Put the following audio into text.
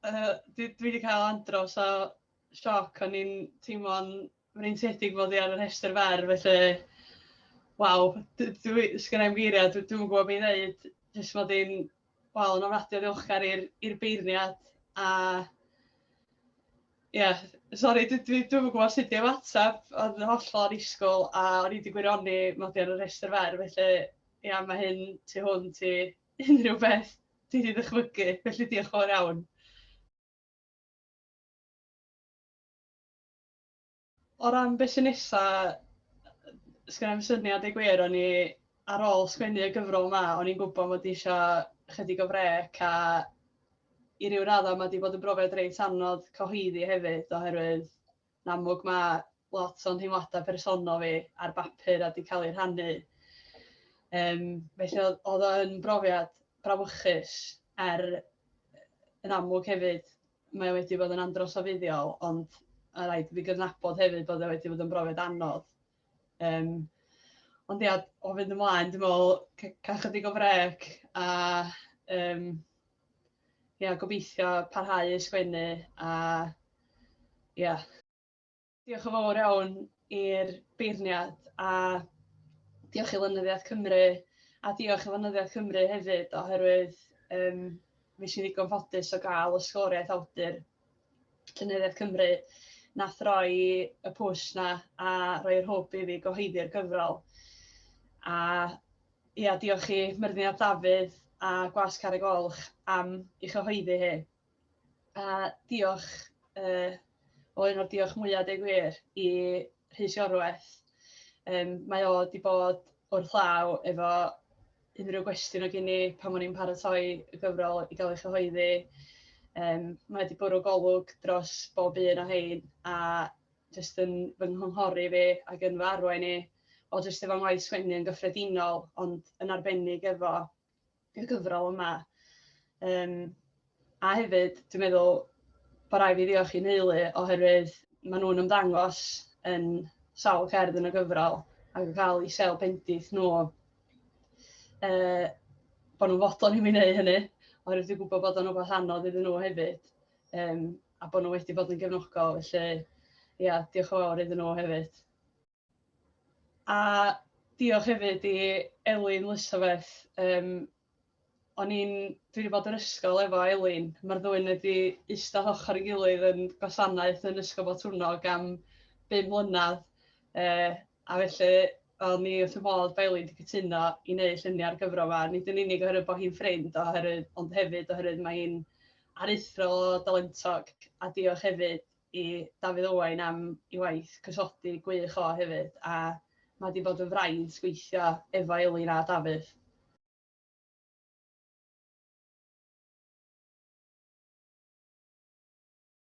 Dwi wedi cael andros o sioc, o'n i'n teimlo'n freintiedig fod i ar y rhestr fer, felly, waw, sgynna i'n geiriau, dwi'm yn gwybod beth i ddweud, jyst fod i'n, wel, yn ofnadwy o ddiolchgar i'r beirniad, a, ie, sori, dwi'm yn gwybod sut i ymateb, ond yn hollol annisgwyl, a o'n i wedi gwirionnu mod i ar y rhestr fer, felly, ia, mae hyn tu hwnt i unrhyw beth dwi wedi ddychmygu, felly diolch yn fawr iawn. O ran beth sy'n nesa, sgynna i'm syniad i gwir, o'n i ar ôl sgwennu y gyfrol yma, o'n i'n gwybod mod i eisiau chydig o frec, a i ryw raddau mae wedi bod yn brofiad reit anodd cyhoeddi hefyd, oherwydd yn amlwg mae lot o'n teimladau personol fi ar bapur a wedi cael ei rhannu. Felly oedd o'n brofiad brawychus yn amlwg hefyd, mae o wedi bod yn andros o fuddiol, ond a rhaid i fi gydnabod hefyd bod e wedi bod yn brofiad anodd. Ond ia, o fynd ymlaen, dwi'n meddwl, cael chydig o frec a ia, gobeithio parhau i sgwennu a ia. Diolch yn fawr iawn i'r beirniad a diolch i Lenyddiaeth Cymru a diolch i Lenyddiaeth Cymru hefyd oherwydd fi sy'n ddigon ffodus o gael y sgoriaeth awdur Llenyddiaeth Cymru nath roi y pwsh na a roi'r hwb i fi gyhoeddi'r gyfrol. A ia, diolch i Myrddin ap Dafydd a Gwas Carreg Olch am ei chyhoeddi hi. A diolch, o un o'r diolch mwyaf deg wir i Rhys Iorwerth. Mae o wedi bod wrth law efo unrhyw gwestiwn o gen i pan o'n i'n paratoi y gyfrol i gael ei chyhoeddi. Mae wedi bwrw golwg dros bob un o hein a jyst yn fy nghynghoru fi ac yn fy arwain i o jyst efo ngwaith sgwennu yn gyffredinol, ond yn arbennig efo y gyfrol yma. A hefyd, dwi'n meddwl bod rhaid fi ddiolch i neulu oherwydd maen nhw'n ymddangos yn sawl cerdd yn y gyfrol ac yn cael eu sel bendith nhw bod nhw'n fodlon i mi wneud hynny, oherwydd dwi'n gwybod bod o'n rhywbeth anodd iddyn nhw hefyd a bod nhw wedi bod yn gefnogol, felly ia, diolch yn fawr iddyn nhw hefyd. A diolch hefyd i Elin Lysafeth. Dwi wedi bod yn ysgol efo Elin. Mae'r ddwy wedi eistedd ochr ei gilydd yn gwasanaeth yn Ysgol Motwnog am 5 mlynedd. A felly, ni wrth y modd bod Elin wedi cytuno i wneud lluniau'r gyfrol yma. Nid yn unig oherwydd bod hi'n ffrind, ond hefyd oherwydd mae hi'n aruthrol o dalentog. A diolch hefyd i Dafydd Owain am ei waith cysodi gwych o hefyd. A mae wedi bod yn fraint gweithio efo Elin a Dafydd.